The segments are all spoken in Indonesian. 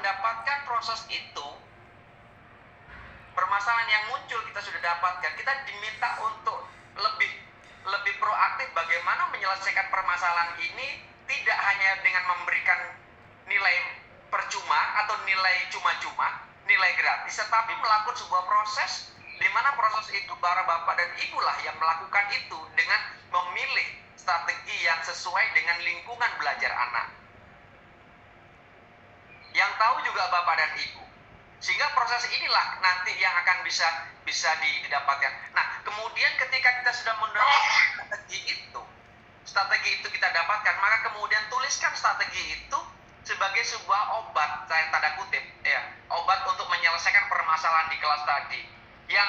mendapatkan proses itu, permasalahan yang muncul kita sudah dapatkan, kita diminta untuk lebih proaktif bagaimana menyelesaikan permasalahan ini, tidak hanya dengan memberikan nilai percuma atau nilai cuma-cuma, nilai gratis, tetapi melakukan sebuah proses di mana proses itu para bapak dan ibu lah yang melakukan itu dengan memilih strategi yang sesuai dengan lingkungan belajar anak. Yang tahu juga bapak dan ibu. Sehingga proses inilah nanti yang akan bisa didapatkan. Nah, kemudian ketika kita sudah mendapatkan strategi itu kita dapatkan, maka kemudian tuliskan strategi itu sebagai sebuah obat, saya tanda kutip, ya, obat untuk menyelesaikan permasalahan di kelas tadi. Yang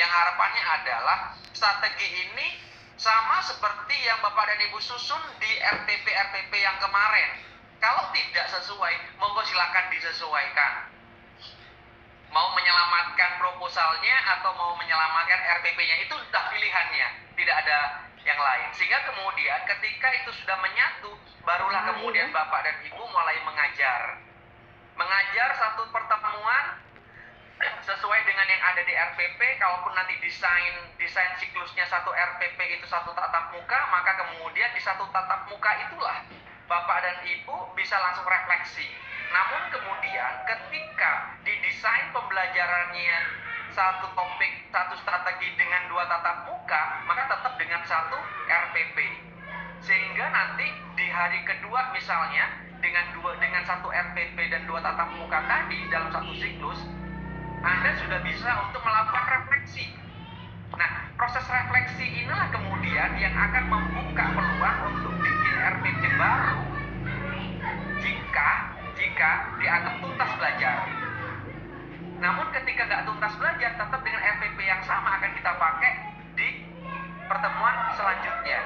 harapannya adalah strategi ini sama seperti yang bapak dan ibu susun di RPP yang kemarin. Kalau tidak sesuai, monggo silakan disesuaikan. Mau menyelamatkan proposalnya atau mau menyelamatkan RPP-nya, itu sudah pilihannya, tidak ada yang lain. Sehingga kemudian ketika itu sudah menyatu, barulah kemudian bapak dan ibu mulai mengajar satu pertemuan sesuai dengan yang ada di RPP. Kalaupun nanti desain siklusnya satu RPP itu satu tatap muka, maka kemudian di satu tatap muka itulah bapak dan ibu bisa langsung refleksi. Namun kemudian ketika didesain pembelajarannya satu topik, satu strategi dengan dua tatap muka, maka tetap dengan satu RPP. Sehingga nanti di hari kedua misalnya dengan satu RPP dan dua tatap muka tadi dalam satu siklus, Anda sudah bisa untuk melakukan refleksi. Nah, proses refleksi inilah kemudian yang akan membuka peluang untuk bikin RPP baru jika dianggap tuntas belajar. Namun ketika nggak tuntas belajar, tetap dengan RPP yang sama akan kita pakai di pertemuan selanjutnya.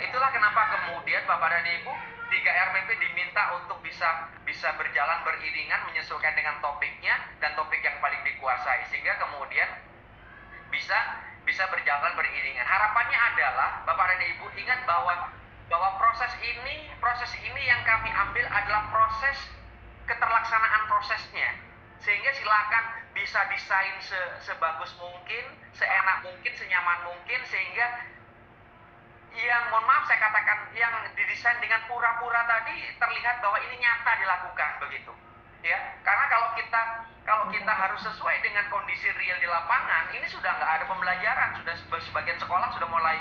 Itulah kenapa kemudian Bapak dan Ibu 3 RPP diminta untuk bisa berjalan beriringan menyesuaikan dengan topiknya dan topik yang paling dikuasai, sehingga kemudian bisa berjalan beriringan. Harapannya adalah Bapak dan Ibu ingat bahwa proses ini yang kami ambil adalah proses keterlaksanaan prosesnya. Sehingga silakan bisa desain sebagus mungkin, seenak mungkin, senyaman mungkin, sehingga yang mohon maaf saya katakan yang didesain dengan pura-pura tadi terlihat bahwa ini nyata dilakukan begitu. Ya, karena kalau kita harus sesuai dengan kondisi real di lapangan, ini sudah nggak ada pembelajaran, sudah sebagian sekolah sudah mulai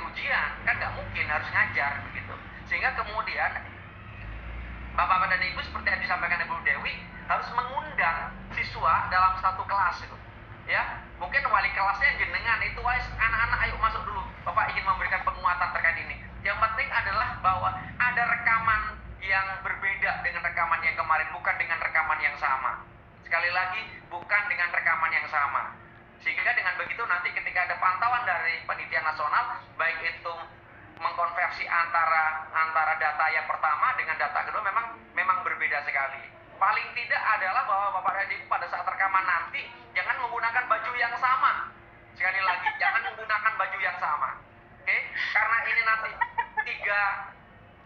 ujian, kan nggak mungkin harus ngajar begitu. Sehingga kemudian Bapak dan Ibu seperti yang disampaikan Ibu Dewi harus mengundang siswa dalam satu kelas itu. Ya, mungkin wali kelasnya jenengan itu anak-anak ayo masuk dulu. Bapak ingin memberikan penguatan terkait ini. Yang penting adalah bahwa ada rekaman yang berbeda dengan rekaman yang kemarin, bukan dengan rekaman yang sama. Sekali lagi, bukan dengan rekaman yang sama. Sehingga dengan begitu nanti ketika ada pantauan dari Panitia Nasional, baik itu mengkonversi antara data yang pertama dengan data kedua memang berbeda sekali. Paling tidak adalah bahwa Bapak dan Ibu pada saat rekaman nanti jangan menggunakan baju yang sama. Sekali lagi, jangan menggunakan baju yang sama. Oke? Karena ini nanti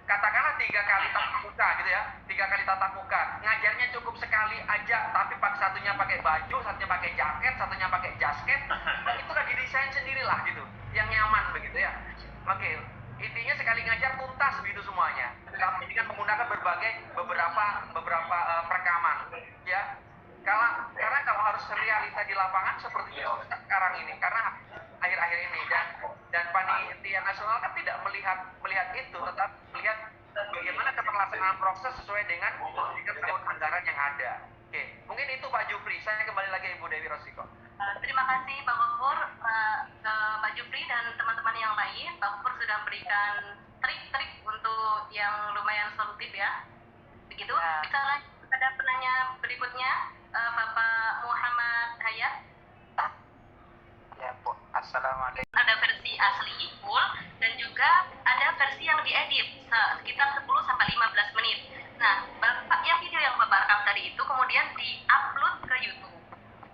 katakanlah 3 kali tatap muka gitu ya, 3 kali tatap muka, ngajarnya cukup sekali aja, tapi satunya pakai baju, satunya pakai jaket, satunya pakai jasket, itu kan didesain sendirilah gitu, yang nyaman begitu ya. Oke, intinya sekali ngajar tuntas begitu semuanya, tapi dengan menggunakan beberapa perekaman ya. Karena kalau harus realita di lapangan seperti itu sekarang ini, karena akhir-akhir ini dan Panitia Nasional kan tidak melihat itu, tetap melihat bagaimana keterlaksanaan proses sesuai dengan tahun anggaran yang ada. Oke, mungkin itu Pak Jupri. Saya kembali lagi Ibu Dewi Rosiko. Terima kasih Pak Gufur, Pak Jupri dan teman-teman yang lain. Pak Gufur sudah memberikan trik-trik untuk yang lumayan solutif ya. Begitu. Kita lanjut pada penanya berikutnya, Bapak Muhammad Hayat. Ya, Bu. Assalamualaikum. Ada versi asli full dan juga ada versi yang diedit sekitar 10-15 menit. Nah, yang video yang Bapak rekam tadi itu kemudian di-upload ke YouTube.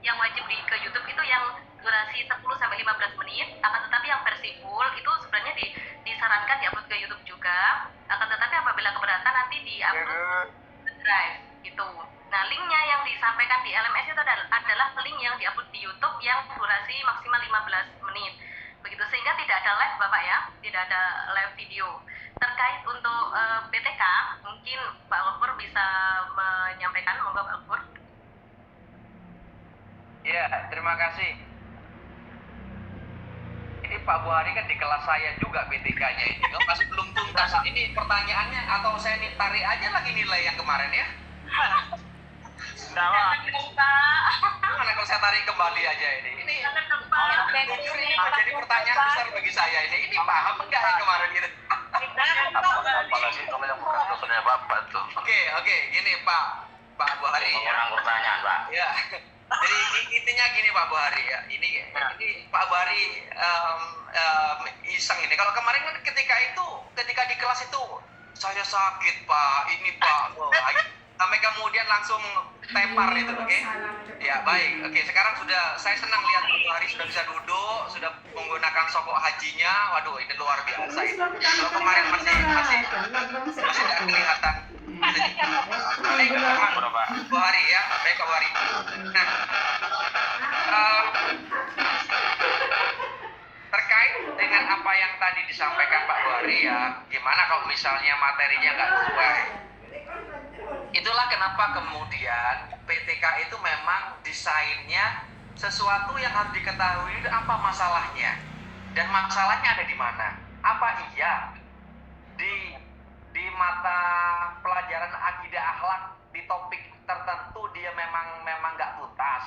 Yang wajib ke YouTube itu yang durasi 10-15 menit, akan tetapi yang versi full itu sebenarnya disarankan di-upload ke YouTube juga. Akan tetapi apabila keberatan nanti diupload ke Drive gitu. Nah, linknya yang disampaikan di LMS itu adalah link yang diupload di YouTube yang durasi maksimal 15 menit. Begitu, sehingga tidak ada live Bapak ya, tidak ada live video. Terkait untuk PTK, mungkin Pak Gofur bisa menyampaikan, monggo Pak Gofur. Ya, terima kasih. Ini Pak Buhari kan di kelas saya juga BTK-nya ini. Oh, masih belum tuntas. Ini pertanyaannya atau saya tarik aja lagi nilai yang kemarin ya? Gimana kalau saya tarik kembali aja ini? Ini jujur ini menjadi pertanyaan besar bagi saya ini. Ini paham enggak yang kemarin gitu? Apalagi kalau yang bukan dosennya Bapak tuh. Oke, gini Pak Buhari. Mengulang pertanyaan, Pak. Ya. Jadi intinya gini Pak Buhari ya. Ini Pak Buhari iseng ini. Kalau kemarin kan ketika di kelas itu saya sakit Pak, ini Pak. Sampai kemudian langsung tepar itu, oke? Ya baik, oke. Sekarang saya senang lihat Pak Buhari sudah bisa duduk, sudah menggunakan sokok hajinya. Waduh, ini luar biasa. Kalau kemarin masih tidak kelihatan. Baik, Pak Buhari ya, baik Pak Buhari. Nah, terkait dengan apa yang tadi disampaikan Pak Buhari ya, gimana kalau misalnya materinya nggak sesuai? Itulah kenapa kemudian PTK itu memang desainnya sesuatu yang harus diketahui apa masalahnya dan masalahnya ada di mana. Apa iya di mata pelajaran akidah akhlak di topik tertentu dia memang nggak tuntas.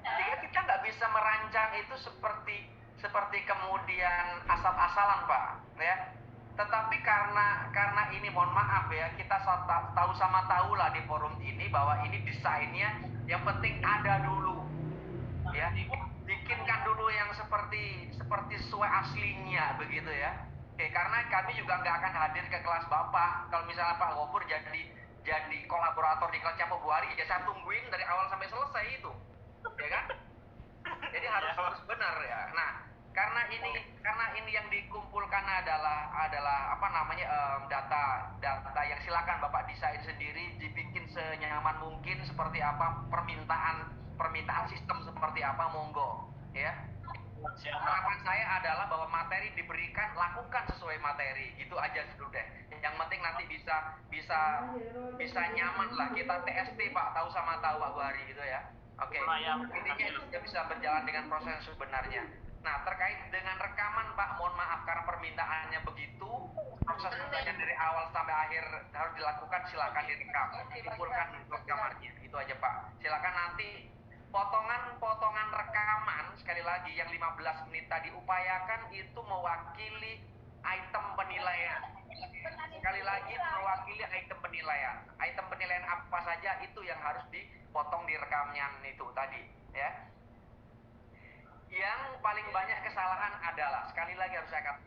Sehingga kita nggak bisa merancang itu seperti kemudian asal-asalan Pak, ya. Tetapi karena ini mohon maaf ya, kita tahu sama tahu lah di forum ini bahwa ini desainnya yang penting ada dulu, ya. Bikinkan dulu yang seperti sesuai aslinya begitu ya. Oke, karena kami juga nggak akan hadir ke kelas Bapak. Kalau misalnya Pak Gofur jadi kolaborator di kelasnya Pak Buhari, ya saya tungguin dari awal sampai selesai itu, ya kan? Jadi harus benar ya. Nah, karena ini yang dikumpulkan adalah apa namanya data yang silakan Bapak desain sendiri, dibikin senyaman mungkin seperti apa permintaan sistem seperti apa, monggo ya. Harapan saya adalah bahwa materi diberikan, lakukan sesuai materi, gitu aja sudah. Yang penting nanti bisa nyaman lah kita TST Pak, tahu sama tahu Pak Buhari gitu ya. Oke, intinya itu sudah bisa berjalan dengan proses sebenarnya. Nah, terkait dengan rekaman Pak, mohon maaf karena permintaannya begitu, proses belajar dari awal sampai akhir harus dilakukan, silakan direkam, dikumpulkan rekamannya, itu aja Pak. Silakan nanti potongan rekaman, sekali lagi yang 15 menit tadi upayakan itu mewakili item penilaian. Sekali lagi mewakili item penilaian. Item penilaian apa saja itu yang harus dipotong di rekamnya itu tadi, ya. Yang paling banyak kesalahan adalah, sekali lagi harus saya katakan,